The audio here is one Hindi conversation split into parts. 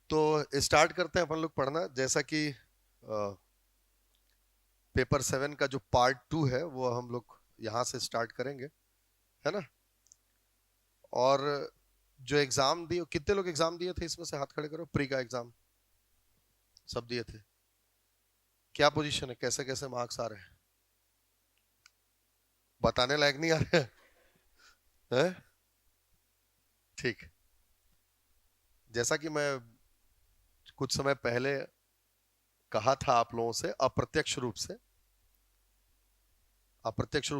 तो स्टार्ट करते हैं अपन लोग पढ़ना। जैसा कि पेपर 7 का जो पार्ट 2 है वो हम लोग यहाँ से स्टार्ट करेंगे, है ना। और जो एग्जाम दिए, कितने लोग एग्जाम दिए थे इसमें से हाथ खड़े करो। प्री का एग्जाम सब दिए थे। क्या पोजीशन है, कैसे कैसे मार्क्स आ रहे हैं, बताने लायक नहीं आ रहे हैं? ठीक। जैसा कि मैं कुछ समय पहले कहा था आप लोगों से, अप्रत्यक्ष रूप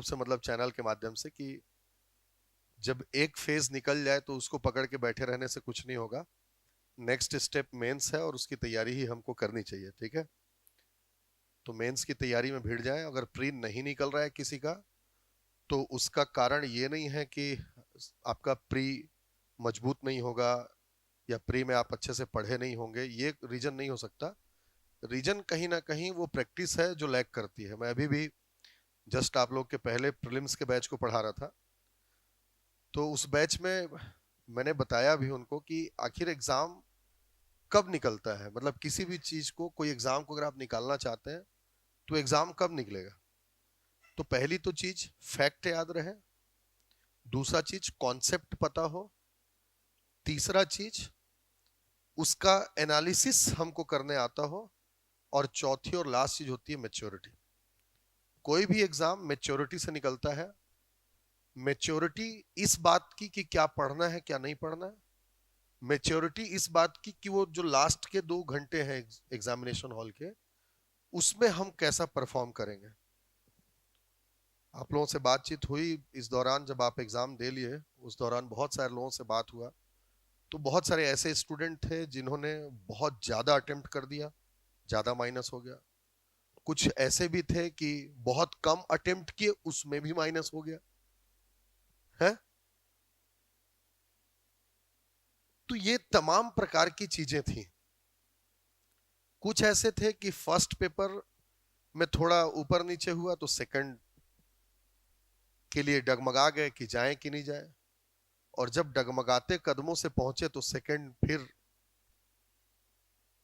से मतलब चैनल के माध्यम से, कि जब एक फेज निकल जाए तो उसको पकड़ के बैठे रहने से कुछ नहीं होगा। नेक्स्ट स्टेप मेंस है और उसकी तैयारी ही हमको करनी चाहिए, ठीक है। तो मेंस की तैयारी में भिड़ जाएं। अगर प्री नहीं निकल रहा है किसी का, तो उसका कारण ये नहीं है कि आपका प्री मजबूत नहीं होगा या प्री में आप अच्छे से पढ़े नहीं होंगे, ये रीजन नहीं हो सकता। रीजन कहीं ना कहीं वो प्रैक्टिस है जो लैग करती है। मैं अभी भी जस्ट आप लोग के पहले प्रीलिम्स के बैच को पढ़ा रहा था, तो उस बैच में मैंने बताया भी उनको कि आखिर एग्जाम कब निकलता है। मतलब किसी भी चीज को, कोई एग्जाम को अगर आप निकालना चाहते हैं तो एग्जाम कब निकलेगा। तो पहली तो चीज फैक्ट याद रहे, दूसरा चीज कॉन्सेप्ट पता हो, तीसरा चीज उसका एनालिसिस हमको करने आता हो, और चौथी और लास्ट चीज होती है मैच्योरिटी। कोई भी एग्जाम मैच्योरिटी से निकलता है। मैच्योरिटी इस बात की कि क्या पढ़ना है क्या नहीं पढ़ना है। मैच्योरिटी इस बात की कि वो जो लास्ट के 2 घंटे हैं एग्जामिनेशन हॉल के, उसमें हम कैसा परफॉर्म करेंगे। आप लोगों से बातचीत हुई इस दौरान, जब आप एग्जाम दे लिए उस दौरान बहुत सारे लोगों से बात हुआ। तो बहुत सारे ऐसे स्टूडेंट थे जिन्होंने बहुत ज्यादा अटेम्प्ट कर दिया, ज्यादा माइनस हो गया। कुछ ऐसे भी थे कि बहुत कम अटेम्प्ट किए, उसमें भी माइनस हो गया है। तो ये तमाम प्रकार की चीजें थी। कुछ ऐसे थे कि फर्स्ट पेपर में थोड़ा ऊपर नीचे हुआ तो सेकंड के लिए डगमगा गए कि जाएं कि नहीं जाएं, और जब डगमगाते कदमों से पहुंचे तो सेकंड फिर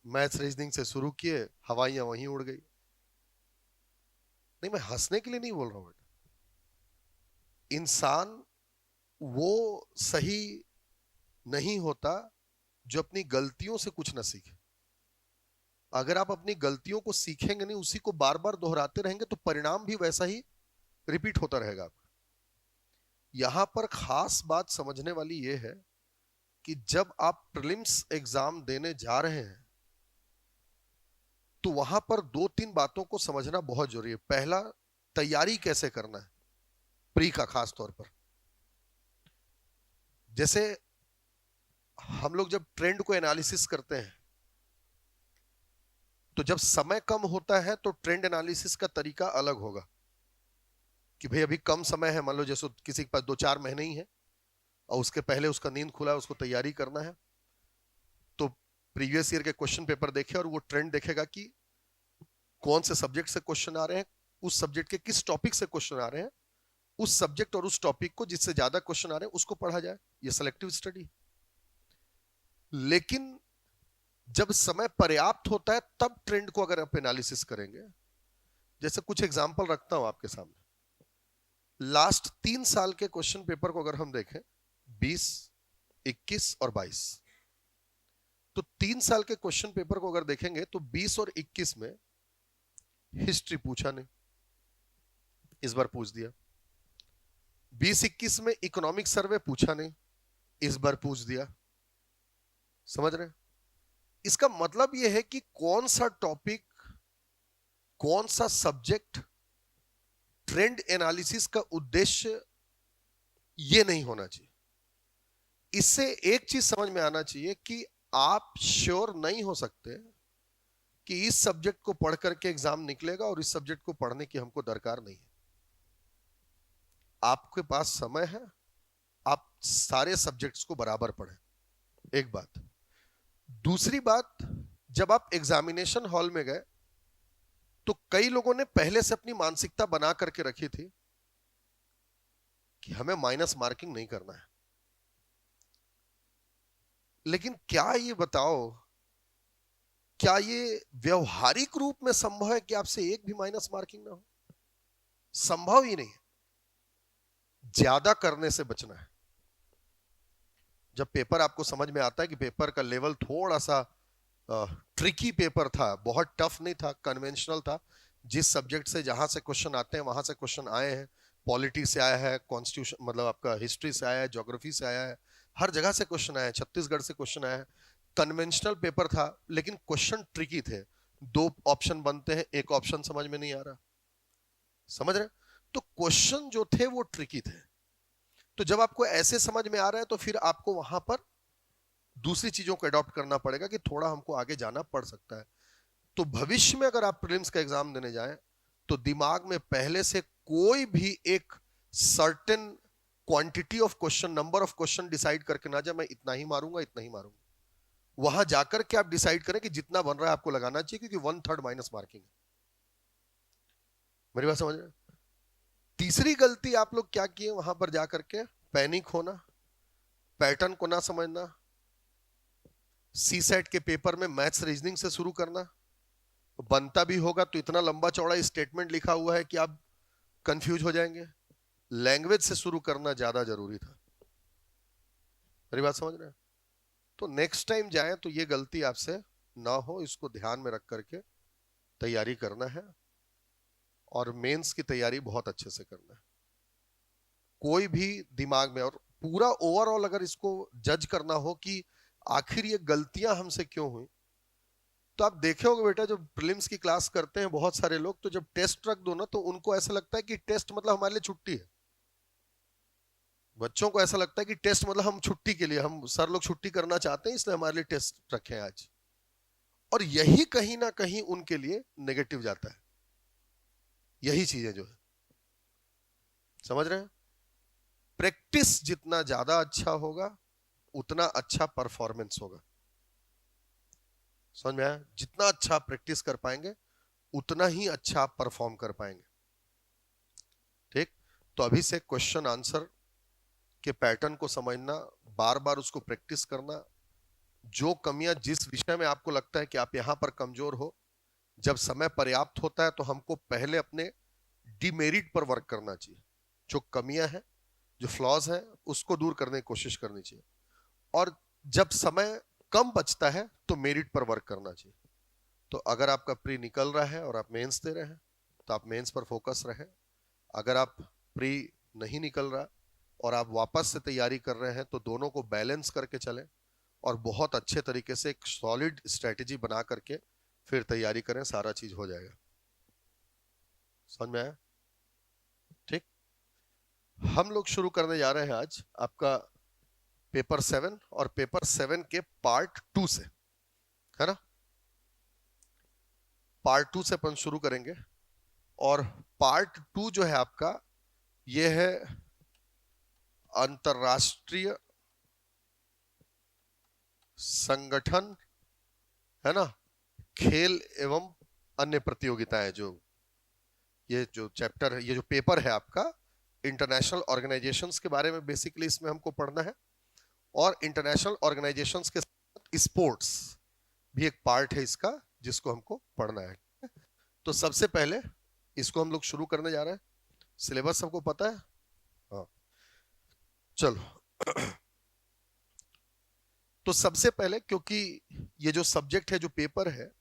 मैथ्स रीजनिंग से शुरू किए, हवाइयां वहीं उड़ गई। नहीं, मैं हंसने के लिए नहीं बोल रहा हूं बेटा। इंसान वो सही नहीं होता जो अपनी गलतियों से कुछ ना सीखे। अगर आप अपनी गलतियों को सीखेंगे नहीं, उसी को बार बार दोहराते रहेंगे, तो परिणाम भी वैसा ही रिपीट होता रहेगा। यहां पर खास बात समझने वाली यह है कि जब आप प्रीलिम्स एग्जाम देने जा रहे हैं तो वहां पर 2-3 बातों को समझना बहुत जरूरी है। पहला, तैयारी कैसे करना है प्री का, खास तौर पर। जैसे हम लोग जब ट्रेंड को एनालिसिस करते हैं, तो जब समय कम होता है तो ट्रेंड एनालिसिस का तरीका अलग होगा। कि भाई अभी कम समय है, मान लो जैसे किसी के पास 2-4 महीने ही है और उसके पहले उसका नींद खुला है, उसको तैयारी करना है, तो प्रीवियस ईयर के क्वेश्चन पेपर देखे और वो ट्रेंड देखेगा कि कौन से सब्जेक्ट से क्वेश्चन आ रहे हैं, उस सब्जेक्ट के किस टॉपिक से क्वेश्चन आ रहे हैं, उस सब्जेक्ट और उस टॉपिक को जिससे ज्यादा क्वेश्चन आ रहे हैं उसको पढ़ा जाए। ये सिलेक्टिव स्टडी। लेकिन जब समय पर्याप्त होता है तब ट्रेंड को अगर आप एनालिसिस करेंगे, जैसे कुछ एग्जांपल रखता हूं आपके सामने। लास्ट 3 साल के क्वेश्चन पेपर को अगर हम देखें, 20, 21 और 22, तो 3 साल के क्वेश्चन पेपर को अगर देखेंगे तो 20 और 21 में हिस्ट्री पूछा नहीं, इस बार पूछ दिया। 20-21 में इकोनॉमिक सर्वे पूछा नहीं, इस बार पूछ दिया। समझ रहे हैं? इसका मतलब यह है कि कौन सा टॉपिक, कौन सा सब्जेक्ट, ट्रेंड एनालिसिस का उद्देश्य यह नहीं होना चाहिए। इससे एक चीज समझ में आना चाहिए कि आप श्योर नहीं हो सकते कि इस सब्जेक्ट को पढ़ करके एग्जाम निकलेगा और इस सब्जेक्ट को पढ़ने की हमको दरकार नहीं है। आपके पास समय है, आप सारे सब्जेक्ट्स को बराबर पढ़ें, एक बात। दूसरी बात, जब आप एग्जामिनेशन हॉल में गए तो कई लोगों ने पहले से अपनी मानसिकता बना करके रखी थी कि हमें माइनस मार्किंग नहीं करना है। लेकिन क्या ये बताओ क्या ये व्यवहारिक रूप में संभव है कि आपसे एक भी माइनस मार्किंग ना हो? संभव ही नहीं है। ज्यादा करने से बचना है। जब पेपर आपको समझ में आता है कि पेपर का लेवल थोड़ा सा ट्रिकी पेपर था, बहुत टफ नहीं था, कन्वेंशनल था, जिस सब्जेक्ट से जहां से क्वेश्चन आते हैं वहां से क्वेश्चन आए हैं, पॉलिटी से आया है, कॉन्स्टिट्यूशन मतलब आपका हिस्ट्री से आया है, ज्योग्राफी से आया है, हर जगह से क्वेश्चन आया है, छत्तीसगढ़ से क्वेश्चन आया है, कन्वेंशनल पेपर था, लेकिन क्वेश्चन ट्रिकी थे। दो ऑप्शन बनते हैं, एक ऑप्शन समझ में नहीं आ रहा, समझ रहे? तो क्वेश्चन जो थे वो ट्रिकी थे। तो जब आपको ऐसे समझ में आ रहा है तो फिर आपको वहां पर दूसरी चीजों को अडॉप्ट करना पड़ेगा कि थोड़ा हमको आगे जाना पड़ सकता है। तो भविष्य में अगर आप प्रीलिम्स का एग्जाम देने जाएं तो दिमाग में पहले से कोई भी एक certain quantity of question, number of question decide करके ना जाए मैं इतना ही मारूंगा इतना ही मारूंगा। वहां जाकर के आप डिसाइड करें कि जितना बन रहा है आपको लगाना चाहिए, क्योंकि 1/3 माइनस मार्किंग है। मेरी बात समझ रहे? तीसरी गलती आप लोग क्या किए वहां पर जाकर के? पैनिक होना, पैटर्न को ना समझना, सी सेट के पेपर में मैथ्स रीजनिंग से शुरू करना, बनता भी होगा तो इतना लंबा चौड़ा स्टेटमेंट लिखा हुआ है कि आप कंफ्यूज हो जाएंगे। लैंग्वेज से शुरू करना ज्यादा जरूरी था। मेरी बात समझ रहे हैं? तो नेक्स्ट टाइम जाएं तो ये गलती आपसे ना हो, इसको ध्यान में रख करके तैयारी करना है, और मेंस की तैयारी बहुत अच्छे से करना है। कोई भी दिमाग में, और पूरा ओवरऑल अगर इसको जज करना हो कि आखिर ये गलतियां हमसे क्यों हुई, तो आप देखे होगे बेटा, जब प्रीलिम्स की क्लास करते हैं बहुत सारे लोग, तो जब टेस्ट रख दो ना तो उनको ऐसा लगता है कि टेस्ट मतलब हमारे लिए छुट्टी है। बच्चों को ऐसा लगता है कि टेस्ट मतलब हम छुट्टी के लिए, हम सर लोग छुट्टी करना चाहते हैं इसलिए हमारे लिए टेस्ट रखे हैं आज। और यही कहीं ना कहीं उनके लिए नेगेटिव जाता है। यही चीजें जो है, समझ रहे हैं? प्रैक्टिस जितना ज्यादा अच्छा होगा उतना अच्छा परफॉर्मेंस होगा। समझ में आया? जितना अच्छा प्रैक्टिस कर पाएंगे उतना ही अच्छा परफॉर्म कर पाएंगे। ठीक? तो अभी से क्वेश्चन आंसर के पैटर्न को समझना, बार बार उसको प्रैक्टिस करना, जो कमियां जिस विषय में आपको लगता है कि आप यहां पर कमजोर हो, जब समय पर्याप्त होता है तो हमको पहले अपने डिमेरिट पर वर्क करना चाहिए। जो कमियां हैं, जो फ्लॉज हैं, उसको दूर करने की कोशिश करनी चाहिए। और जब समय कम बचता है तो मेरिट पर वर्क करना चाहिए। तो अगर आपका प्री निकल रहा है और आप मेंस दे रहे हैं तो आप मेंस पर फोकस रहे। अगर आप प्री नहीं निकल रहा और आप वापस से तैयारी कर रहे हैं तो दोनों को बैलेंस करके चलें और बहुत अच्छे तरीके से एक सॉलिड स्ट्रेटेजी बना करके फिर तैयारी करें, सारा चीज हो जाएगा। समझ में आया? ठीक, हम लोग शुरू करने जा रहे हैं आज आपका पेपर 7 और पेपर 7 के पार्ट 2 से, है ना? पार्ट 2 से अपन शुरू करेंगे। और पार्ट 2 जो है आपका, ये है अंतरराष्ट्रीय संगठन, है ना, खेल एवं अन्य प्रतियोगिताएं। जो ये जो चैप्टर है, ये जो पेपर है आपका, इंटरनेशनल ऑर्गेनाइजेशंस के बारे में बेसिकली इसमें हमको पढ़ना है। और इंटरनेशनल ऑर्गेनाइजेशंस के साथ स्पोर्ट्स भी एक पार्ट है इसका, जिसको हमको पढ़ना है। तो सबसे पहले इसको हम लोग शुरू करने जा रहे हैं। सिलेबस सबको पता है? हाँ, चलो। तो सबसे पहले, क्योंकि ये जो सब्जेक्ट है, जो पेपर है,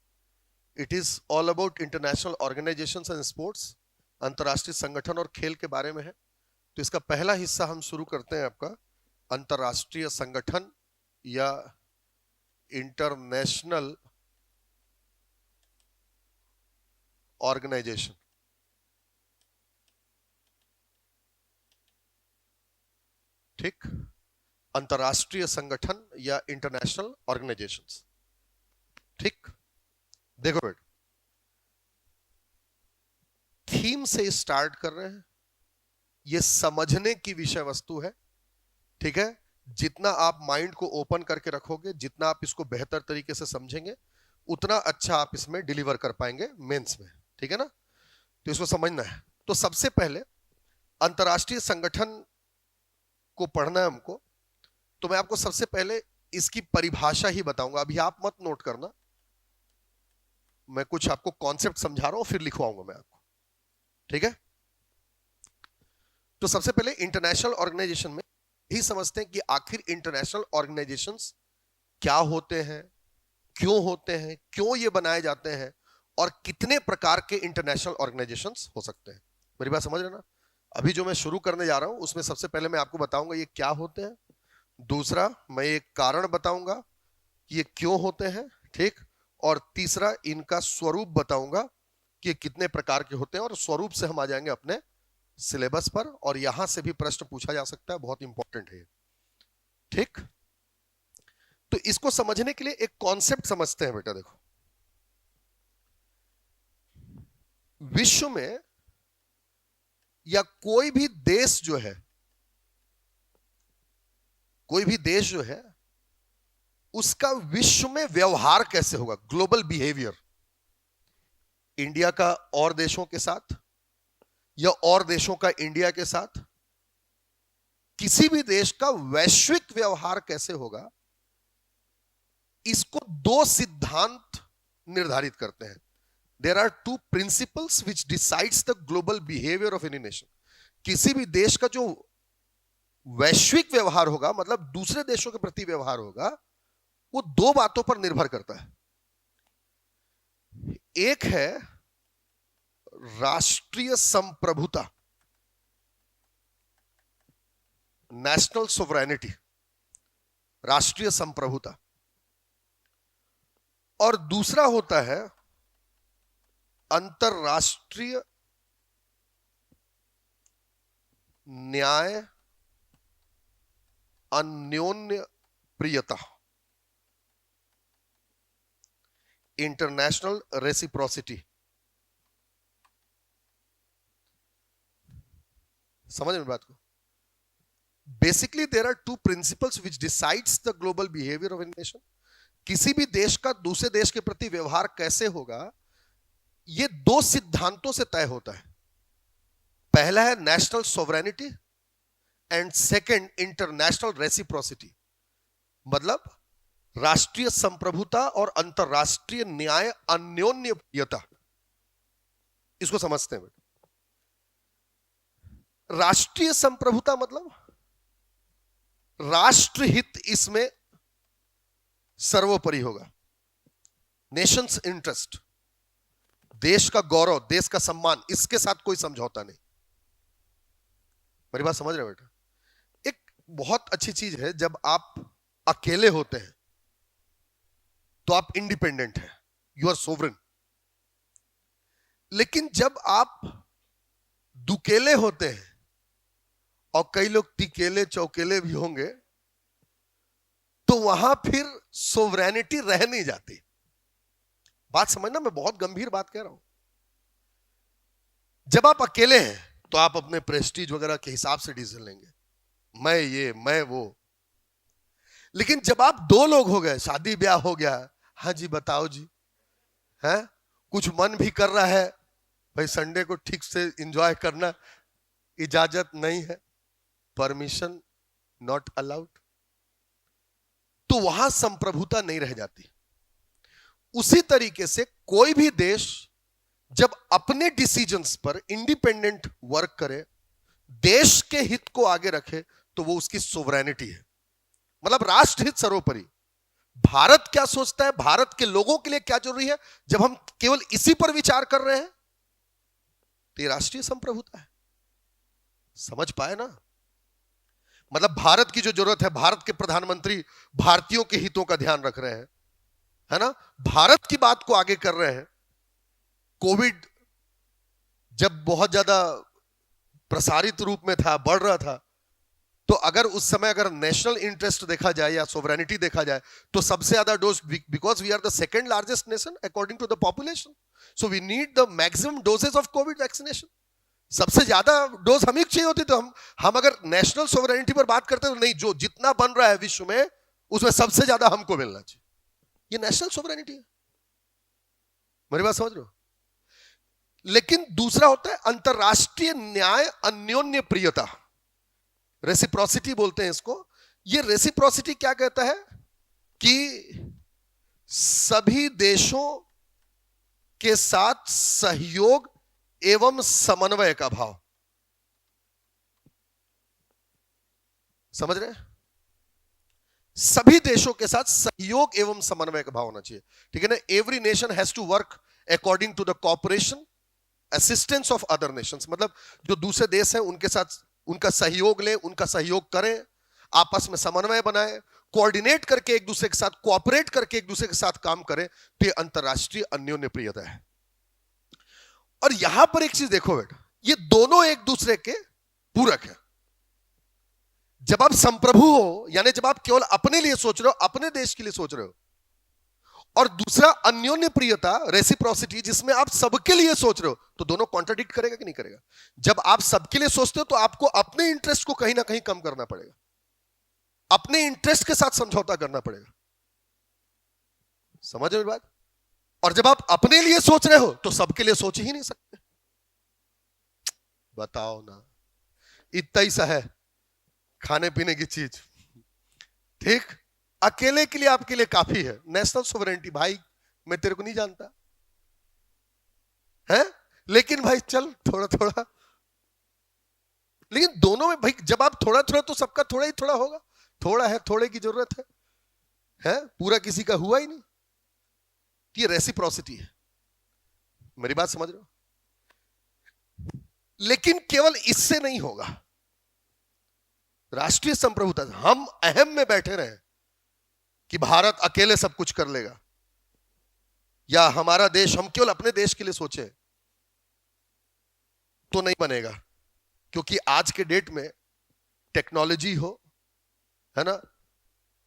it is all about international organisations and sports, अंतरराष्ट्रीय संगठन और खेल के बारे में है। तो इसका पहला हिस्सा हम शुरू करते हैं आपका अंतरराष्ट्रीय संगठन या इंटरनेशनल ऑर्गेनाइजेशन। ठीक, अंतरराष्ट्रीय संगठन या इंटरनेशनल ऑर्गेनाइजेशंस। ठीक, देखो बेटा, थीम से स्टार्ट कर रहे हैं। ये समझने की विषय वस्तु है, ठीक है? जितना आप माइंड को ओपन करके रखोगे, जितना आप इसको बेहतर तरीके से समझेंगे, उतना अच्छा आप इसमें डिलीवर कर पाएंगे मेंस में, ठीक है ना? तो इसको समझना है। तो सबसे पहले अंतरराष्ट्रीय संगठन को पढ़ना है हमको। तो मैं आपको सबसे पहले इसकी परिभाषा ही बताऊंगा, अभी आप मत नोट करना, मैं कुछ आपको कॉन्सेप्ट समझा रहा हूं, फिर लिखवाऊंगा मैं आपको, ठीक है? तो सबसे पहले इंटरनेशनल ऑर्गेनाइजेशन में ही समझते हैं कि आखिर इंटरनेशनल ऑर्गेनाइजेशंस क्या होते हैं, क्यों ये बनाए जाते हैं, और कितने प्रकार के इंटरनेशनल ऑर्गेनाइजेशंस हो सकते हैं। मेरी बात समझ रहे ना? अभी जो मैं शुरू करने जा रहा हूं उसमें सबसे पहले मैं आपको बताऊंगा ये क्या होते हैं, दूसरा मैं एक कारण बताऊंगा कि ये क्यों होते हैं, ठीक, और तीसरा इनका स्वरूप बताऊंगा कि ये कितने प्रकार के होते हैं, और स्वरूप से हम आ जाएंगे अपने सिलेबस पर, और यहां से भी प्रश्न पूछा जा सकता है, बहुत इंपॉर्टेंट है, ठीक? तो इसको समझने के लिए एक कॉन्सेप्ट समझते हैं बेटा। देखो, विश्व में या कोई भी देश जो है, उसका विश्व में व्यवहार कैसे होगा, ग्लोबल बिहेवियर, इंडिया का और देशों के साथ या और देशों का इंडिया के साथ, किसी भी देश का वैश्विक व्यवहार कैसे होगा, इसको दो सिद्धांत निर्धारित करते हैं। There are two principles which decides the global behavior of any nation. किसी भी देश का जो वैश्विक व्यवहार होगा, मतलब दूसरे देशों के प्रति व्यवहार होगा, वो दो बातों पर निर्भर करता है। एक है राष्ट्रीय संप्रभुता, नेशनल सोवरेनिटी, राष्ट्रीय संप्रभुता, और दूसरा होता है अंतरराष्ट्रीय न्याय, अन्योन्य प्रियता, इंटरनेशनल रेसिप्रोसिटी। समझ में बात को? Basically there are two principles which decides the global behaviour of a nation. किसी भी देश का दूसरे देश के प्रति व्यवहार कैसे होगा, ये दो सिद्धांतों से तय होता है। पहला है national sovereignty and second international reciprocity, मतलब राष्ट्रीय संप्रभुता और अंतरराष्ट्रीय न्याय, अन्योन्यता। इसको समझते हैं। राष्ट्रीय संप्रभुता मतलब राष्ट्रहित इसमें सर्वोपरि होगा, नेशंस इंटरेस्ट, देश का गौरव, देश का सम्मान, इसके साथ कोई समझौता नहीं। मेरी बात समझ रहे हो बेटा? एक बहुत अच्छी चीज है, जब आप अकेले होते हैं तो आप इंडिपेंडेंट हैं, यू आर सोवरेन। लेकिन जब आप दुकेले होते हैं, और कई लोग तिकेले चौकेले भी होंगे, तो वहां फिर सोवरेनिटी रह नहीं जाती। बात समझना, मैं बहुत गंभीर बात कह रहा हूं। जब आप अकेले हैं तो आप अपने प्रेस्टीज वगैरह के हिसाब से डिसीजन लेंगे, मैं ये मैं वो। लेकिन जब आप दो लोग हो गए, शादी ब्याह हो गया, हाँ जी बताओ जी, है कुछ मन भी कर रहा है, भाई संडे को ठीक से एंजॉय करना, इजाजत नहीं है, परमिशन नॉट अलाउड, तो वहां संप्रभुता नहीं रह जाती। उसी तरीके से कोई भी देश जब अपने डिसीजंस पर इंडिपेंडेंट वर्क करे, देश के हित को आगे रखे, तो वो उसकी सोवरेनिटी है, मतलब राष्ट्रहित सर्वोपरि। भारत क्या सोचता है, भारत के लोगों के लिए क्या जरूरी है, जब हम केवल इसी पर विचार कर रहे हैं, तो ये राष्ट्रीय संप्रभुता है। समझ पाए ना? मतलब भारत की जो जरूरत है, भारत के प्रधानमंत्री भारतीयों के हितों का ध्यान रख रहे हैं, है ना, भारत की बात को आगे कर रहे हैं। कोविड जब बहुत ज्यादा प्रसारित रूप में था, बढ़ रहा था, तो अगर उस समय अगर नेशनल इंटरेस्ट देखा जाए या सोवरेनिटी देखा जाए, तो सबसे ज्यादा dose, because we are the second largest nation according to the population, so we need the maximum doses of covid vaccination. सबसे ज्यादा डोज हमें चाहिए होती, तो हम अगर नेशनल सोवरेनिटी पर बात करते हैं, तो नहीं, जो जितना बन रहा है विश्व में, उसमें सबसे ज्यादा हमको मिलना चाहिए। ये नेशनल सोवरेनिटी है। मेरी बात समझ रहे हो? लेकिन दूसरा होता है अंतरराष्ट्रीय न्याय, अन्योन्य प्रियता, रेसिप्रोसिटी बोलते हैं इसको। ये रेसिप्रोसिटी क्या कहता है कि सभी देशों के साथ सहयोग एवं समन्वय का भाव। समझ रहे हैं? सभी देशों के साथ सहयोग एवं समन्वय का भाव होना चाहिए, ठीक है ना। Every nation has to work according to the cooperation assistance of other nations, मतलब जो दूसरे देश हैं उनके साथ उनका सहयोग लें, उनका सहयोग करें, आपस में समन्वय बनाए, कोऑर्डिनेट करके एक दूसरे के साथ, कोऑपरेट करके एक दूसरे के साथ काम करें, तो ये अंतरराष्ट्रीय अन्योन्य प्रियता है। और यहां पर एक चीज देखो बेटा, ये दोनों एक दूसरे के पूरक है। जब आप संप्रभु हो, यानी जब आप केवल अपने लिए सोच रहे हो, अपने देश के लिए सोच रहे हो, और दूसरा अन्योन्य प्रियता रेसिप्रोसिटी जिसमें आप सबके लिए सोच रहे हो, तो दोनों कॉन्ट्राडिक्ट करेगा कि नहीं करेगा? जब आप सबके लिए सोचते हो तो आपको अपने इंटरेस्ट को कहीं ना कहीं कम करना पड़ेगा, अपने इंटरेस्ट के साथ समझौता करना पड़ेगा। समझ रहे बात? और जब आप अपने लिए सोच रहे हो तो सबके लिए सोच ही नहीं सकते। बताओ ना, इतना ही सा है खाने पीने की चीज, ठीक, अकेले के लिए आपके लिए काफी है। नेशनल सोवरेनिटी, भाई मैं तेरे को नहीं जानता है, लेकिन भाई चल थोड़ा थोड़ा, लेकिन दोनों में भाई जब आप थोड़ा थोड़ा, तो सबका थोड़ा ही थोड़ा होगा। थोड़ा है, थोड़े की जरूरत है, पूरा किसी का हुआ ही नहीं। ये रेसिप्रोसिटी है। मेरी बात समझ रहे हो? लेकिन केवल इससे नहीं होगा। राष्ट्रीय संप्रभुता, हम अहम में बैठे रहे कि भारत अकेले सब कुछ कर लेगा, या हमारा देश, हम केवल अपने देश के लिए सोचे, तो नहीं बनेगा। क्योंकि आज के डेट में टेक्नोलॉजी हो, है ना,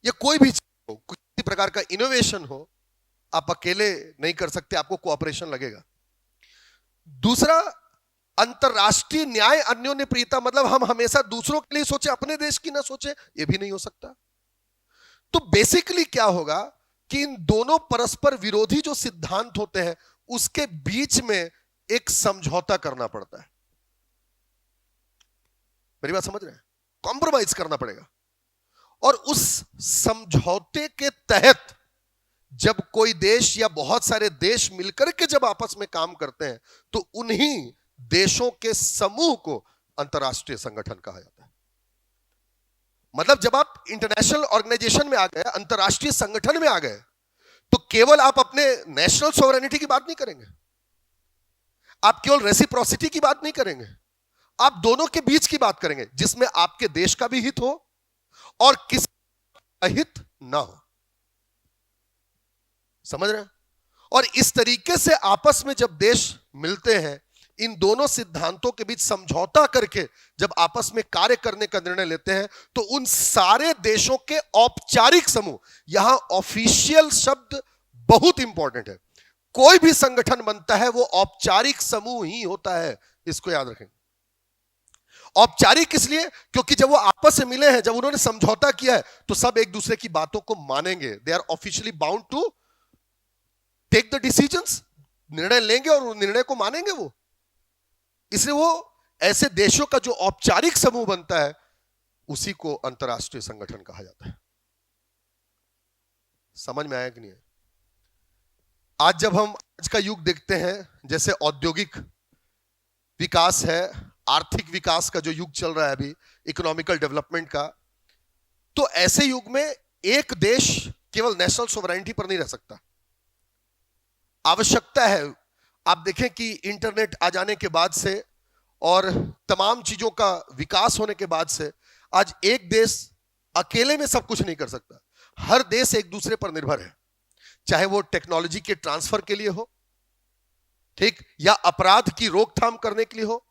या कोई भी हो, किसी प्रकार का इनोवेशन हो, आप अकेले नहीं कर सकते, आपको कोऑपरेशन लगेगा। दूसरा, अंतरराष्ट्रीय न्याय अन्योन्य प्रियता, मतलब हम हमेशा दूसरों के लिए सोचे, अपने देश की ना सोचे, यह भी नहीं हो सकता। तो बेसिकली क्या होगा कि इन दोनों परस्पर विरोधी जो सिद्धांत होते हैं उसके बीच में एक समझौता करना पड़ता है। मेरी बात समझ रहे हैं? कॉम्प्रोमाइज करना पड़ेगा। और उस समझौते के तहत जब कोई देश या बहुत सारे देश मिलकर के जब आपस में काम करते हैं, तो उन्हीं देशों के समूह को अंतरराष्ट्रीय संगठन कहा जाता है। मतलब जब आप इंटरनेशनल ऑर्गेनाइजेशन में आ गए, अंतरराष्ट्रीय संगठन में आ गए, तो केवल आप अपने नेशनल सोवरेनिटी की बात नहीं करेंगे, आप केवल रेसिप्रोसिटी की बात नहीं करेंगे, आप दोनों के बीच की बात करेंगे, जिसमें आपके देश का भी हित हो और किसी का हित ना हो। समझ रहे हैं? और इस तरीके से आपस में जब देश मिलते हैं, इन दोनों सिद्धांतों के बीच समझौता करके जब आपस में कार्य करने का निर्णय लेते हैं, तो उन सारे देशों के औपचारिक समूह, यहां ऑफिशियल शब्द बहुत इंपॉर्टेंट है, कोई भी संगठन बनता है वो औपचारिक समूह ही होता है, इसको याद रखें। औपचारिक इसलिए क्योंकि जब वो आपस में मिले हैं, जब उन्होंने समझौता किया है, तो सब एक दूसरे की बातों को मानेंगे, they are officially bound to take the decisions, निर्णय लेंगे और निर्णय को मानेंगे वो। इसलिए वो ऐसे देशों का जो औपचारिक समूह बनता है, उसी को अंतरराष्ट्रीय संगठन कहा जाता है। समझ में आया कि नहीं है? आज जब हम आज का युग देखते हैं, जैसे औद्योगिक विकास है, आर्थिक विकास का जो युग चल रहा है अभी, इकोनॉमिकल डेवलपमेंट का, तो ऐसे युग में एक देश केवल नेशनल सोवरेनिटी पर नहीं रह सकता। आवश्यकता है, आप देखें कि इंटरनेट आ जाने के बाद से और तमाम चीजों का विकास होने के बाद से आज एक देश अकेले में सब कुछ नहीं कर सकता। हर देश एक दूसरे पर निर्भर है, चाहे वो टेक्नोलॉजी के ट्रांसफर के लिए हो, ठीक, या अपराध की रोकथाम करने के लिए हो,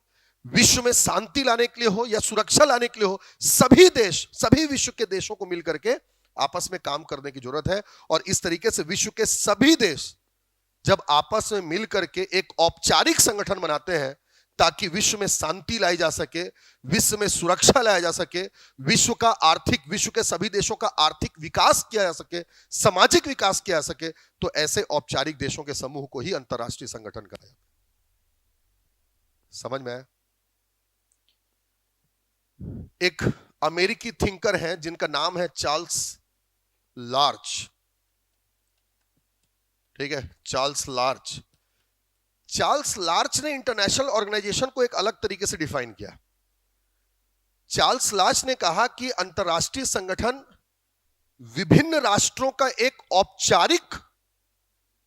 विश्व में शांति लाने के लिए हो, या सुरक्षा लाने के लिए हो। सभी देश, सभी विश्व के देशों को मिलकर के आपस में काम करने की जरूरत है। और इस तरीके से विश्व के सभी देश जब आपस में मिल करके एक औपचारिक संगठन बनाते हैं, ताकि विश्व में शांति लाई जा सके, विश्व में सुरक्षा लाया जा सके, विश्व का आर्थिक, विश्व के सभी देशों का आर्थिक विकास किया जा सके, सामाजिक विकास किया जा सके, तो ऐसे औपचारिक देशों के समूह को ही अंतरराष्ट्रीय संगठन कहा जाता है। समझ में आया? एक अमेरिकी थिंकर हैं जिनका नाम है चार्ल्स लार्च, ठीक है, चार्ल्स लार्च। चार्ल्स लार्च ने इंटरनेशनल ऑर्गेनाइजेशन को एक अलग तरीके से डिफाइन किया। चार्ल्स लार्च ने कहा कि अंतरराष्ट्रीय संगठन विभिन्न राष्ट्रों का एक औपचारिक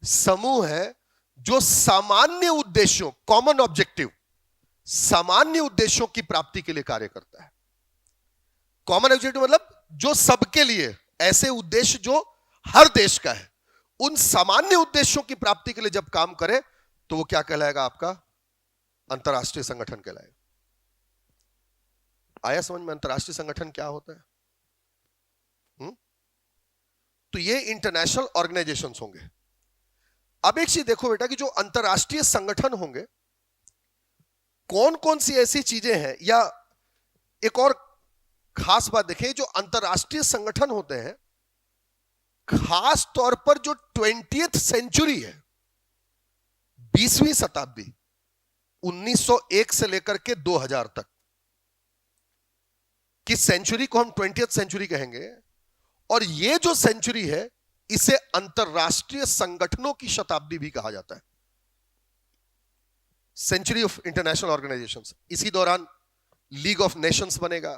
समूह है जो सामान्य उद्देश्यों, कॉमन ऑब्जेक्टिव, सामान्य उद्देश्यों की प्राप्ति के लिए कार्य करता है। कॉमन ऑब्जेक्टिव मतलब जो सबके लिए, ऐसे उद्देश्य जो हर देश का है, उन सामान्य उद्देश्यों की प्राप्ति के लिए जब काम करे तो वो क्या कहलाएगा? आपका अंतरराष्ट्रीय संगठन कहलाएगा। आया समझ में अंतरराष्ट्रीय संगठन क्या होता है? तो ये इंटरनेशनल ऑर्गेनाइजेशंस होंगे। अब एक चीज देखो बेटा कि जो अंतरराष्ट्रीय संगठन होंगे, कौन कौन सी ऐसी चीजें हैं, या एक और खास बात देखें, जो अंतरराष्ट्रीय संगठन होते हैं खास तौर पर जो 20th सेंचुरी है, 20वीं शताब्दी, 1901 से लेकर के 2000 तक की सेंचुरी को हम 20th सेंचुरी कहेंगे। और ये जो सेंचुरी है इसे अंतरराष्ट्रीय संगठनों की शताब्दी भी कहा जाता है, सेंचुरी ऑफ इंटरनेशनल ऑर्गेनाइजेशंस। इसी दौरान लीग ऑफ नेशंस बनेगा,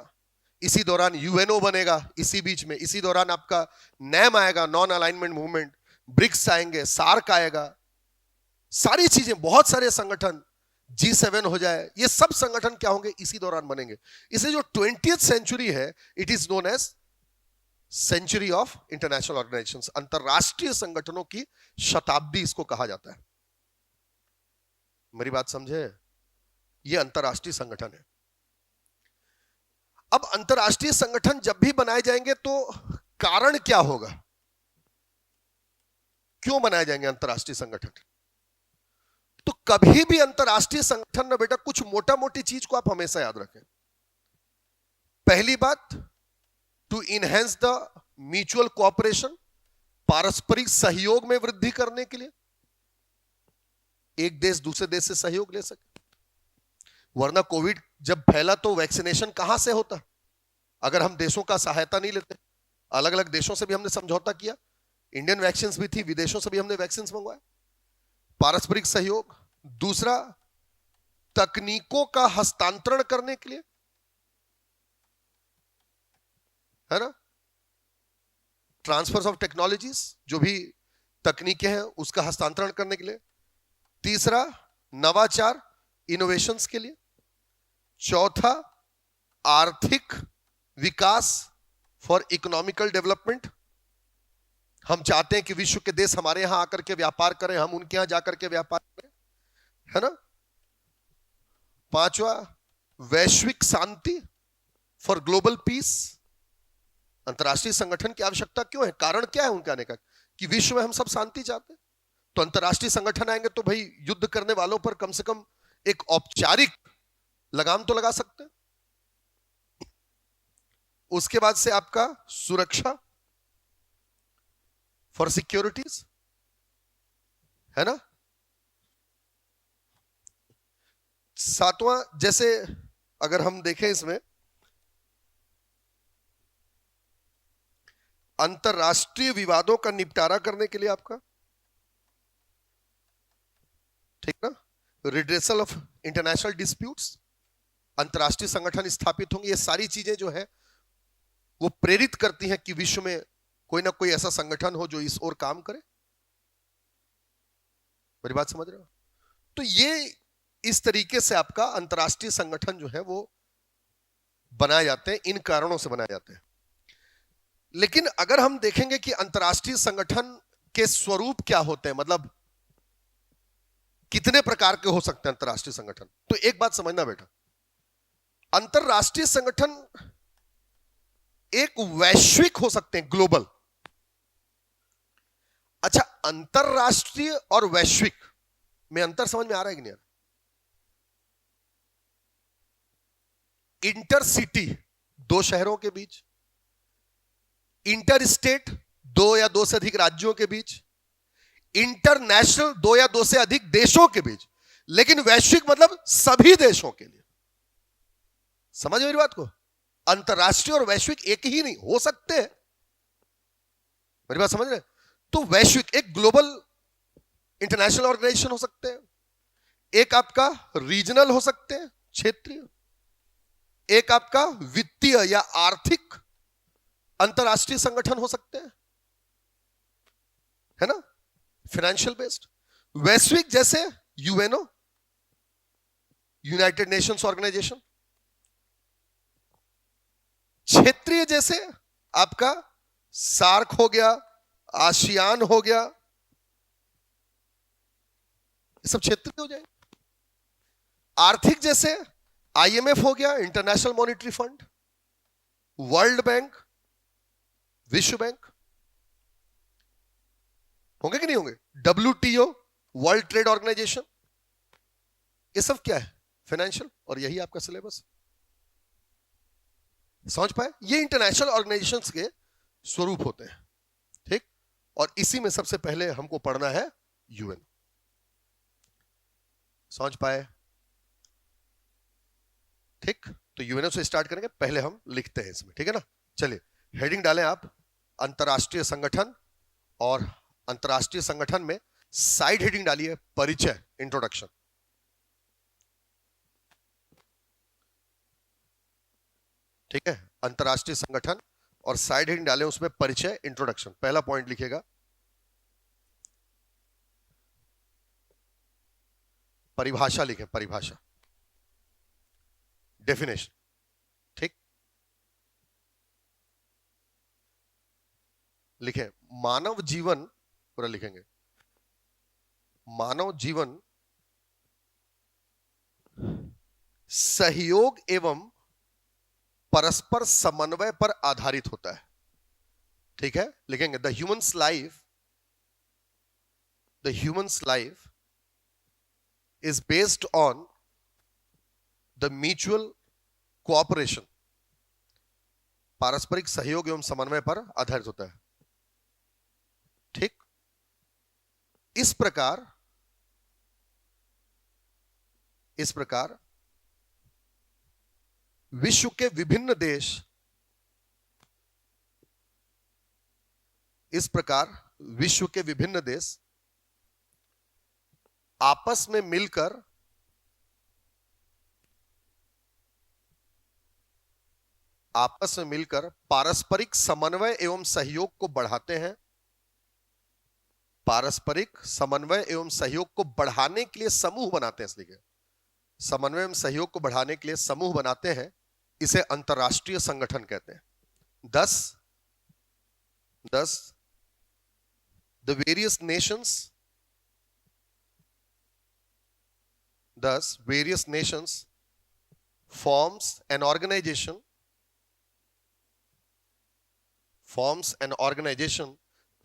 इसी दौरान यूएनओ बनेगा, इसी बीच में इसी दौरान आपका नैम आएगा, नॉन अलाइनमेंट मूवमेंट, ब्रिक्स आएंगे, सार्क आएगा, सारी चीजें, बहुत सारे संगठन, G7 हो जाए, ये सब संगठन क्या होंगे? इसी दौरान बनेंगे। इसलिए जो 20th सेंचुरी है, it is known as century of international organizations, अंतरराष्ट्रीय संगठनों की शताब्दी इसको कहा जाता है। मेरी बात समझे? ये अंतरराष्ट्रीय संगठन है। अब अंतरराष्ट्रीय संगठन जब भी बनाए जाएंगे तो कारण क्या होगा? क्यों बनाए जाएंगे अंतरराष्ट्रीय संगठन? तो कभी भी अंतरराष्ट्रीय संगठन में बेटा कुछ मोटा मोटी चीज को आप हमेशा याद रखें। पहली बात, to enhance the mutual cooperation, पारस्परिक सहयोग में वृद्धि करने के लिए, एक देश दूसरे देश से सहयोग ले सके। वरना कोविड जब फैला तो वैक्सीनेशन कहां से होता अगर हम देशों का सहायता नहीं लेते? अलग अलग देशों से भी हमने समझौता किया, इंडियन वैक्सीन भी थी, विदेशों से भी हमने वैक्सीन मंगवाए। पारस्परिक सहयोग। दूसरा, तकनीकों का हस्तांतरण करने के लिए, है ना, ट्रांसफर ऑफ टेक्नोलॉजीज, जो भी तकनीकें हैं उसका हस्तांतरण करने के लिए। तीसरा, नवाचार, इनोवेशंस के लिए। चौथा, आर्थिक विकास, फॉर इकोनॉमिकल डेवलपमेंट। हम चाहते हैं कि विश्व के देश हमारे यहां आकर के व्यापार करें, हम उनके यहां जाकर के व्यापार करें, है ना। पांचवा, वैश्विक शांति, फॉर ग्लोबल पीस। अंतरराष्ट्रीय संगठन की आवश्यकता क्यों है? कारण क्या है उनके आने का? कि विश्व में हम सब शांति चाहते हैं, तो अंतरराष्ट्रीय संगठन आएंगे तो भाई युद्ध करने वालों पर कम से कम एक औपचारिक लगाम तो लगा सकते हैं। उसके बाद से आपका सुरक्षा, फॉर सिक्योरिटीज, है ना। सातवां, जैसे अगर हम देखें इसमें, अंतरराष्ट्रीय विवादों का निपटारा करने के लिए आपका, ठीक ना, रिड्रेसल ऑफ इंटरनेशनल डिस्प्यूट्स, अंतरराष्ट्रीय संगठन स्थापित होंगे। ये सारी चीजें जो है वो प्रेरित करती हैं कि विश्व में कोई ना कोई ऐसा संगठन हो जो इस ओर काम करे। मेरी बात समझ रहे हो? तो ये इस तरीके से आपका अंतरराष्ट्रीय संगठन जो है वो बनाए जाते हैं, इन कारणों से बनाए जाते हैं। लेकिन अगर हम देखेंगे कि अंतरराष्ट्रीय संगठन के स्वरूप क्या होते हैं, मतलब कितने प्रकार के हो सकते हैं अंतरराष्ट्रीय संगठन, तो एक बात समझना बेटा, अंतरराष्ट्रीय संगठन एक वैश्विक हो सकते हैं, ग्लोबल। अच्छा, अंतरराष्ट्रीय और वैश्विक में अंतर समझ में आ रहा है कि नहीं आ रहा? इंटरसिटी, दो शहरों के बीच, इंटर स्टेट, दो या दो से अधिक राज्यों के बीच, इंटरनेशनल, दो या दो से अधिक देशों के बीच। लेकिन वैश्विक मतलब सभी देशों के लिए। समझ मेरी बात को? अंतरराष्ट्रीय और वैश्विक एक ही नहीं हो सकते हैं। मेरी बात समझ रहे? तो वैश्विक एक ग्लोबल इंटरनेशनल ऑर्गेनाइजेशन हो सकते हैं, एक आपका रीजनल हो सकते हैं, क्षेत्रीय, एक आपका वित्तीय या आर्थिक अंतरराष्ट्रीय संगठन हो सकते हैं, है ना, फाइनेंशियल बेस्ड। वैश्विक जैसे यूएनओ, यूनाइटेड नेशंस ऑर्गेनाइजेशन। क्षेत्रीय जैसे आपका सार्क हो गया, आसियान हो गया, ये सब क्षेत्रीय हो जाए। आर्थिक जैसे आईएमएफ हो गया, international monetary fund, world bank, विश्व बैंक, होंगे कि नहीं होंगे, डब्ल्यूटीओ, वर्ल्ड ट्रेड ऑर्गेनाइजेशन, ये सब क्या है, फाइनेंशियल। और यही आपका सिलेबस, समझ पाए, ये इंटरनेशनल ऑर्गेनाइजेशंस के स्वरूप होते हैं, ठीक। और इसी में सबसे पहले हमको पढ़ना है यूएन, समझ पाए, ठीक। तो यूएनओ से स्टार्ट करेंगे, पहले हम लिखते हैं इसमें, ठीक है ना। चलिए हेडिंग डालें आप, अंतरराष्ट्रीय संगठन, और अंतरराष्ट्रीय संगठन में साइड हेडिंग डालिए परिचय, इंट्रोडक्शन। ठीक है, अंतरराष्ट्रीय संगठन और साइड हेडिंग डालें उसमें परिचय, इंट्रोडक्शन। पहला पॉइंट लिखिएगा परिभाषा, लिखें परिभाषा, डेफिनेशन, ठीक। लिखें मानव जीवन, पूरा लिखेंगे, मानव जीवन सहयोग एवं परस्पर समन्वय पर आधारित होता है, ठीक है। लिखेंगे the humans life is based on the mutual cooperation, पारस्परिक सहयोग एवं समन्वय पर आधारित होता है, ठीक। इस प्रकार विश्व के विभिन्न देश, इस प्रकार विश्व के विभिन्न देश आपस में मिलकर पारस्परिक समन्वय एवं सहयोग को बढ़ाते हैं, पारस्परिक समन्वय एवं सहयोग को बढ़ाने के लिए समूह बनाते हैं, इसलिए समन्वय एवं सहयोग को बढ़ाने के लिए समूह बनाते हैं, इसे अंतरराष्ट्रीय संगठन कहते हैं। thus the various nations forms an organization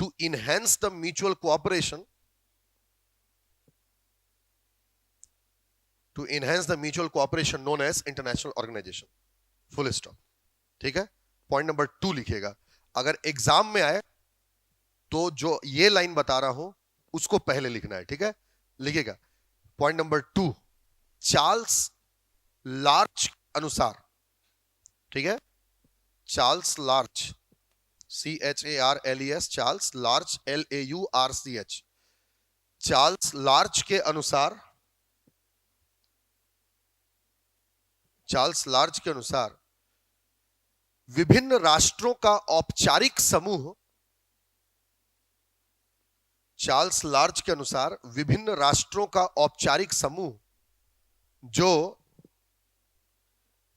to enhance the mutual cooperation known as international organization, full stop, ठीक है। पॉइंट नंबर 2 लिखिएगा, अगर एग्जाम में आए तो जो ये लाइन बता रहा हूं उसको पहले लिखना है, ठीक है। लिखिएगा पॉइंट नंबर 2, चार्ल्स लार्च अनुसार, ठीक है, Charles larch, CHARLES, Charles larch, LAURCH, Charles larch के अनुसार विभिन्न राष्ट्रों का औपचारिक समूह, चार्ल्स लार्च के अनुसार विभिन्न राष्ट्रों का औपचारिक समूह जो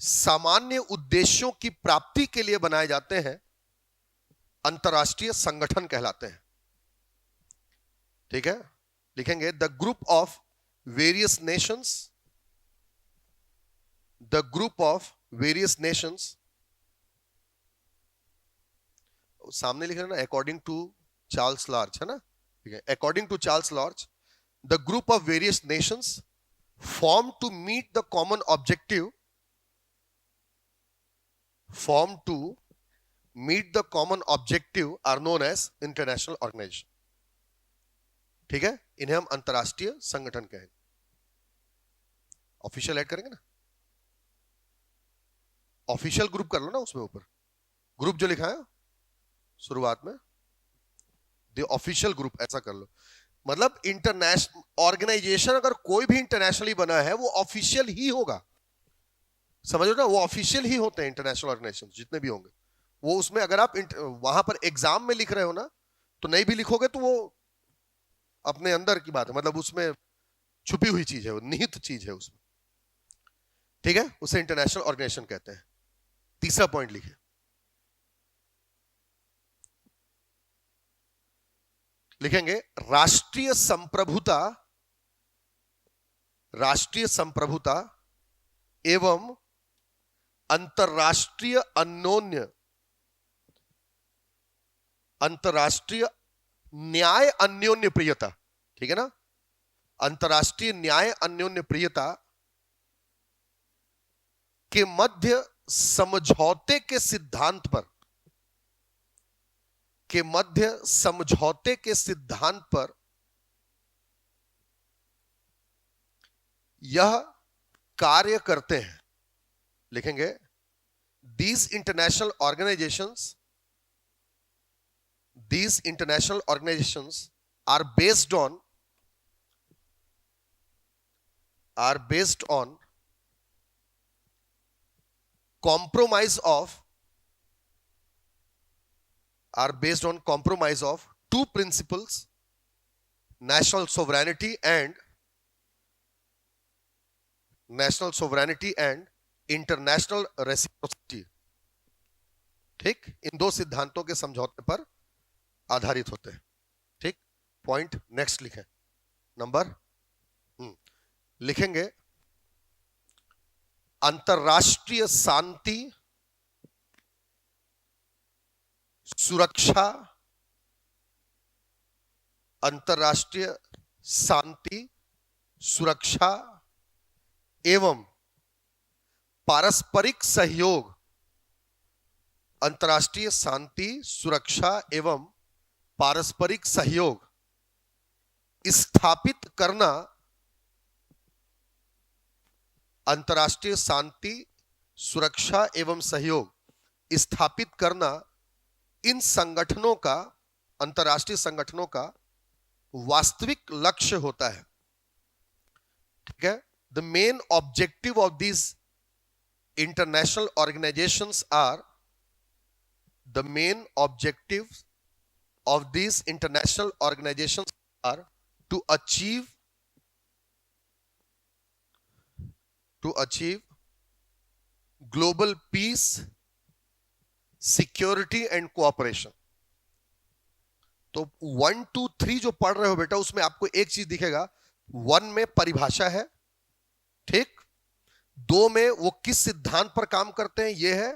सामान्य उद्देश्यों की प्राप्ति के लिए बनाए जाते हैं, अंतरराष्ट्रीय संगठन कहलाते हैं, ठीक है। लिखेंगे the group of various Nations, सामने लिख रहे ना, अकॉर्डिंग टू चार्ल्स लार्च, है ना, ठीक है। According to Charles Lerche, the group of various nations formed to meet the common objective are known as international organization, ठीक है। इन्हें हम अंतरराष्ट्रीय संगठन कहेंगे। ऑफिशियल ऐड करेंगे ना, ऑफिशियल ग्रुप कर लो ना, उसमें ऊपर ग्रुप जो लिखा है शुरुआत में, द ऑफिशियल ग्रुप, ऐसा कर लो। मतलब इंटरनेशनल ऑर्गेनाइजेशन अगर कोई भी इंटरनेशनली बना है वो ऑफिशियल ही होगा, समझ लो ना, वो ऑफिशियल ही होते हैं इंटरनेशनल ऑर्गेनाइजेशन जितने भी होंगे। वो उसमें अगर आप वहां पर एग्जाम में लिख रहे हो ना, तो नहीं भी लिखोगे तो वो अपने अंदर की बात है, मतलब उसमें छुपी हुई चीज है, वो निहित चीज है उसमें, ठीक है, उसे इंटरनेशनल ऑर्गेनाइजेशन कहते हैं। तीसरा पॉइंट लिखिए, लिखेंगे राष्ट्रीय संप्रभुता, राष्ट्रीय संप्रभुता एवं अंतरराष्ट्रीय अन्योन्य, अंतरराष्ट्रीय न्याय अन्योन्य प्रियता, ठीक है ना, अंतरराष्ट्रीय न्याय अन्योन्य प्रियता के मध्य समझौते के सिद्धांत पर, के मध्य समझौते के सिद्धांत पर यह कार्य करते हैं। लिखेंगे these international organizations, these international organizations are based on compromise of two principles, national sovereignty and international reciprocity, ठीक, इन दो सिद्धांतों के समझौते पर आधारित होते हैं, ठीक। पॉइंट नेक्स्ट लिखें, नंबर लिखेंगे अंतरराष्ट्रीय शांति, सुरक्षा, अंतरराष्ट्रीय शांति, सुरक्षा एवं पारस्परिक सहयोग, अंतरराष्ट्रीय शांति, सुरक्षा एवं पारस्परिक सहयोग स्थापित करना, अंतरराष्ट्रीय शांति, सुरक्षा एवं सहयोग स्थापित करना इन संगठनों का, अंतरराष्ट्रीय संगठनों का वास्तविक लक्ष्य होता है, ठीक है। The main objective of this international organizations are, the main objectives of these international organizations are to achieve global peace, security and cooperation। तो 1 2 3 जो पढ़ रहे हो बेटा, उसमें आपको एक चीज दिखेगा, 1 में परिभाषा है, ठीक, 2 में वो किस सिद्धांत पर काम करते हैं ये है,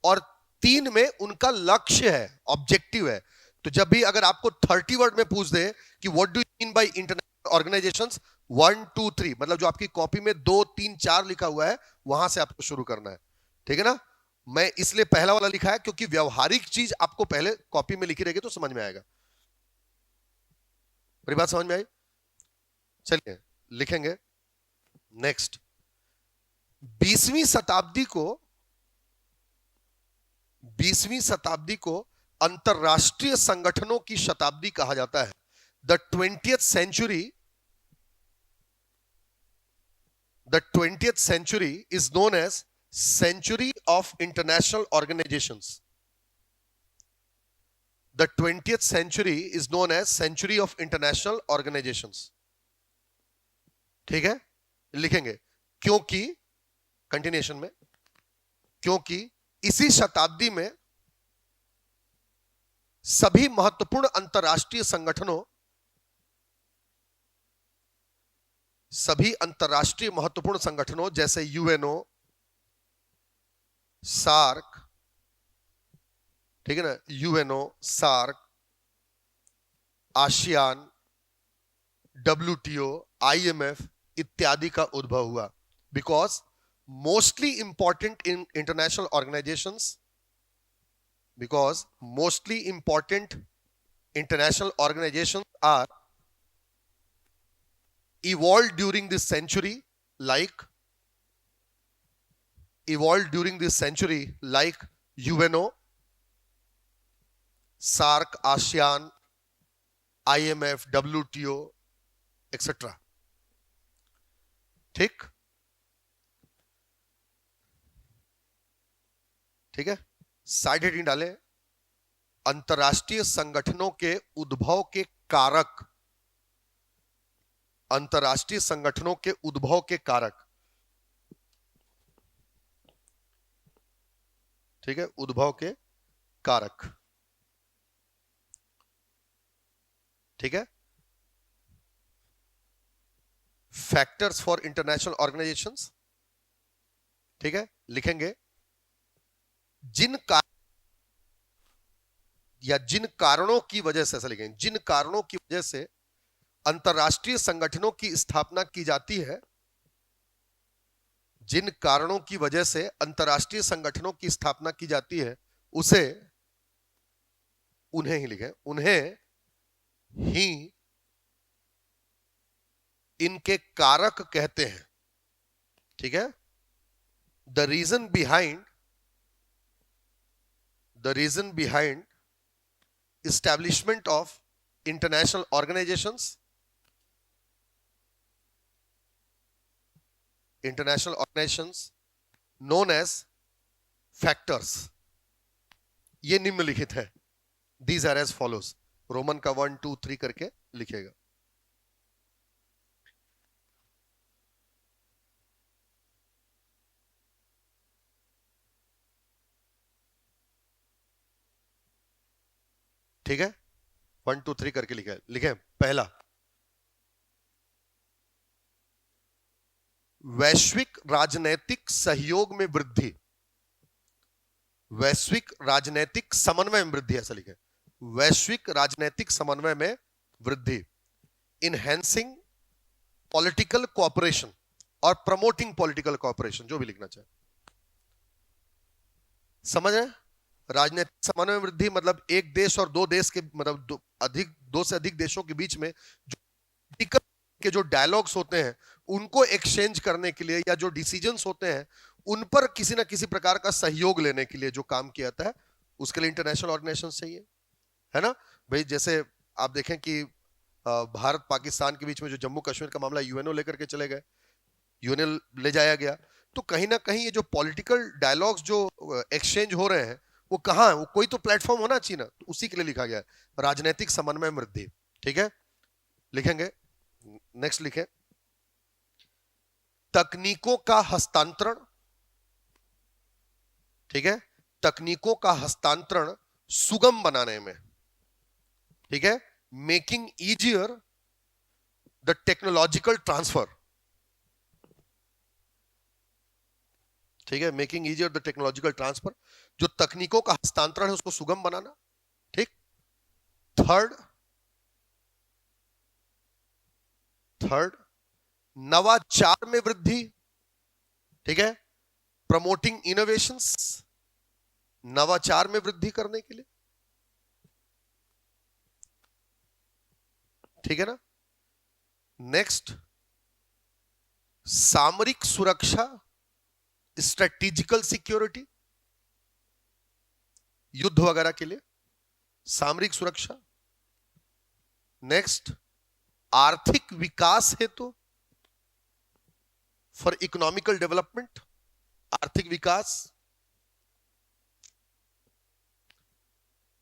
और 3 में उनका लक्ष्य है, ऑब्जेक्टिव है। तो जब भी अगर आपको 30 वर्ड में पूछ दे कि what do you mean by international organisations, 1 2 3, मतलब जो आपकी कॉपी में 2 3 4 लिखा हुआ है, वहां से आपको शुरू करना है, ठीक है ना। मैं इसलिए पहला वाला लिखा है क्योंकि व्यवहारिक चीज आपको पहले कॉपी में लिखी रहेगी तो समझ में आएगा। मेरी बात समझ में आई? चलिए लिखेंगे नेक्स्ट। 20वीं शताब्दी को अंतरराष्ट्रीय संगठनों की शताब्दी कहा जाता है। The 20th century is known as century of international organizations. The 20th century is known as century of international organizations, ठीक है। लिखेंगे क्योंकि, कंटिन्यूएशन में, क्योंकि इसी शताब्दी में सभी महत्वपूर्ण अंतरराष्ट्रीय संगठनों, सभी अंतरराष्ट्रीय महत्वपूर्ण संगठनों जैसे यूएनओ, सार्क, ठीक है ना, UNO, SAARC, ASEAN, WTO, IMF इत्यादि का उद्भव हुआ। Because mostly important in international organizations, because mostly important international organizations are evolved during this century, like UNO, SARC, ASEAN, IMF, WTO etcetera. ठीक ठीक है। साइड हेडिंग डाले, अंतरराष्ट्रीय संगठनों के उद्भव के कारक, अंतरराष्ट्रीय संगठनों के उद्भव के कारक। ठीक है, उद्भव के कारक। ठीक है, फैक्टर्स फॉर इंटरनेशनल ऑर्गेनाइजेशंस। ठीक है, लिखेंगे जिन जिन कारणों की वजह से, ऐसा लिखेंगे, जिन कारणों की वजह से अंतरराष्ट्रीय संगठनों की स्थापना की जाती है, जिन कारणों की वजह से अंतरराष्ट्रीय संगठनों की स्थापना की जाती है, उसे, उन्हें ही लिखें, उन्हें ही इनके कारक कहते हैं। ठीक है, the reason behind establishment of international organizations known as factors, ये निम्नलिखित है। These are as follows, Roman का 1 2 3 करके लिखेगा। ठीक है, 1 2 3 करके लिखे। पहला, वैश्विक राजनैतिक सहयोग में वृद्धि, वैश्विक राजनैतिक समन्वय में वृद्धि, ऐसा लिखे, वैश्विक राजनैतिक समन्वय में वृद्धि। इनहेंसिंग पॉलिटिकल कोऑपरेशन और प्रमोटिंग पॉलिटिकल कोऑपरेशन, जो भी लिखना चाहे। समझ रहे? राजनीतिक समन्वय में वृद्धि मतलब एक देश और दो देश के, मतलब दो से अधिक देशों के बीच में जो जो डायलॉग्स होते हैं उनको एक्सचेंज करने के लिए, या जो डिसीजंस होते हैं उन पर किसी ना किसी प्रकार का सहयोग लेने के लिए जो काम किया जाता है, उसके लिए इंटरनेशनल ऑर्गेनाइजेशन चाहिए, है ना भाई। जैसे आप देखें कि भारत पाकिस्तान के बीच में जो जम्मू कश्मीर का मामला यूएनओ लेकर के चले गए, यूएनओ ले जाया गया, तो कहीं ना कहीं ये जो पॉलिटिकल डायलॉग्स जो एक्सचेंज हो रहे हैं वो कहां है, वो कोई तो प्लेटफॉर्म होना चाहिए ना, तो उसी के लिए लिखा गया है राजनीतिक समन्वय में वृद्धि। ठीक है, लिखेंगे, नेक्स्ट लिखें, तकनीकों का हस्तांतरण। ठीक है, तकनीकों का हस्तांतरण सुगम बनाने में। ठीक है, making easier the technological transfer. ठीक है, making easier the technological transfer, जो तकनीकों का हस्तांतरण है उसको सुगम बनाना। ठीक, थर्ड, नवाचार में वृद्धि। ठीक है, प्रमोटिंग इनोवेशंस, नवाचार में वृद्धि करने के लिए। ठीक है ना। नेक्स्ट, सामरिक सुरक्षा, स्ट्रेटेजिकल सिक्योरिटी, युद्ध वगैरह के लिए सामरिक सुरक्षा। नेक्स्ट, आर्थिक विकास हेतु, फॉर इकोनॉमिकल डेवलपमेंट, आर्थिक विकास।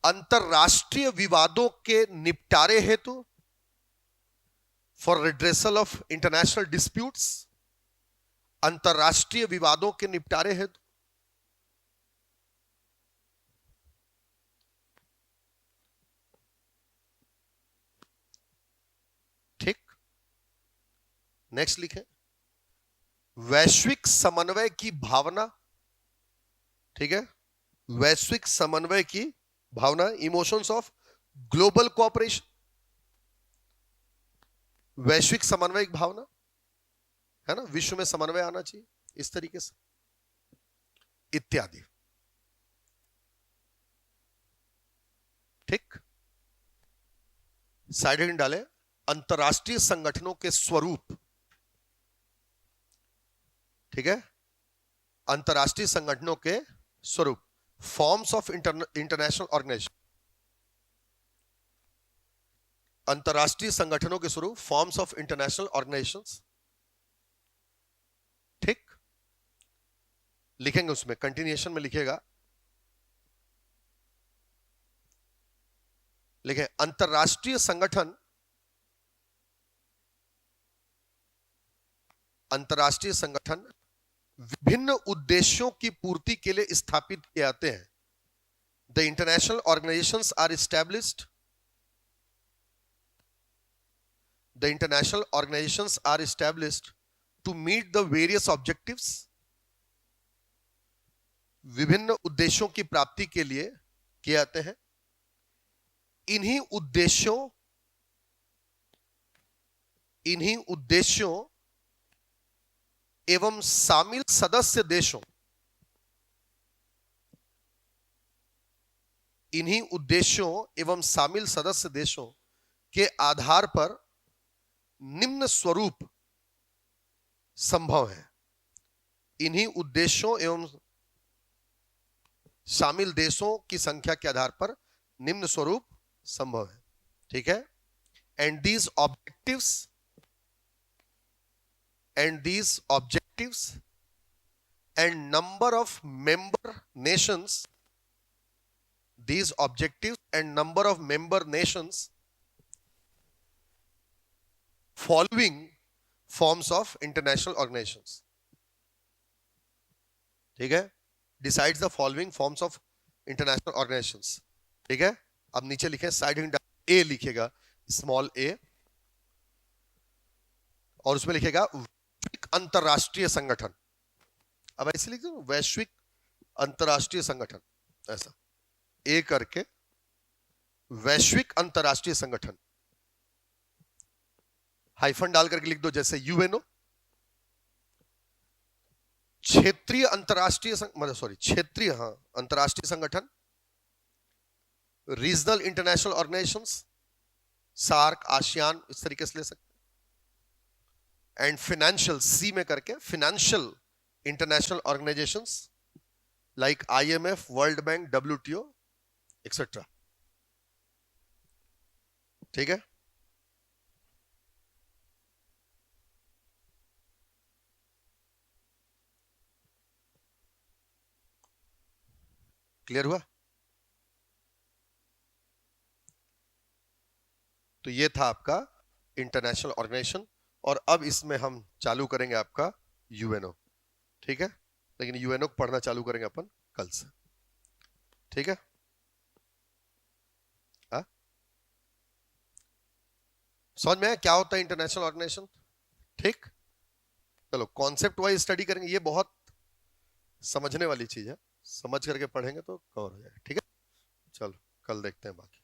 अंतरराष्ट्रीय विवादों के निपटारे हेतु, for redressal of international disputes, अंतरराष्ट्रीय विवादों के निपटारे हेतु। ठीक, नेक्स्ट लिखें, वैश्विक समन्वय की भावना। ठीक है, वैश्विक समन्वय की भावना, इमोशंस ऑफ ग्लोबल कोऑपरेशन, वैश्विक समन्वय की भावना, है ना, विश्व में समन्वय आना चाहिए इस तरीके से, इत्यादि। ठीक, साइड हेडिंग डाले, अंतरराष्ट्रीय संगठनों के स्वरूप। ठीक है, अंतरराष्ट्रीय संगठनों के स्वरूप, फॉर्म्स ऑफ इंटरनेशनल ऑर्गेनाइजेशन। अंतरराष्ट्रीय संगठनों के स्वरूप, फॉर्म्स ऑफ इंटरनेशनल ऑर्गेनाइजेशंस, ठीक, लिखेंगे उसमें कंटिन्यूएशन में लिखेगा, लिखे अंतरराष्ट्रीय संगठन, अंतरराष्ट्रीय संगठन विभिन्न उद्देश्यों की पूर्ति के लिए स्थापित किए जाते हैं. The international organizations are established, the international organizations are established to meet the various objectives, विभिन्न उद्देश्यों की प्राप्ति के लिए किए जाते हैं. इन्हीं उद्देश्यों एवं शामिल सदस्य देशों, इन्हीं उद्देश्यों एवं शामिल सदस्य देशों के आधार पर निम्न स्वरूप संभव है. इन्हीं उद्देश्यों एवं शामिल देशों की संख्या के आधार पर निम्न स्वरूप संभव है. ठीक है. And these objectives and number of member Nations, these objectives and number of member nations following forms of international organizations. ठीक है. Decides the following forms of international organizations. ठीक है. अब नीचे लिखें, साइड ए लिखेगा स्मॉल ए, और उसमें लिखेगा वैश्विक अंतरराष्ट्रीय संगठन. अब ऐसे लिख दो, वैश्विक अंतरराष्ट्रीय संगठन, ऐसा ए करके वैश्विक अंतरराष्ट्रीय संगठन, हाइफन डाल करके लिख दो, जैसे यूएनओ. क्षेत्रीय अंतरराष्ट्रीय क्षेत्रीय अंतरराष्ट्रीय संगठन, regional international organizations, SAARC, ASEAN, इस तरीके से ले सकते. एंड फाइनेंशियल, सी में करके financial international organisations like IMF, world bank, WTO, etcetera. ठीक है. क्लियर हुआ? तो ये था आपका इंटरनेशनल ऑर्गेनाइजेशन, और अब इसमें हम चालू करेंगे आपका यूएनओ. ठीक है. लेकिन यूएनओ को पढ़ना चालू करेंगे अपन कल से. ठीक है. समझ में आया क्या होता है इंटरनेशनल ऑर्गेनाइजेशन? ठीक. चलो कॉन्सेप्ट वाइज स्टडी करेंगे, ये बहुत समझने वाली चीज है, समझ करके पढ़ेंगे तो कवर हो जाएगा. ठीक है. चलो कल देखते हैं बाकी.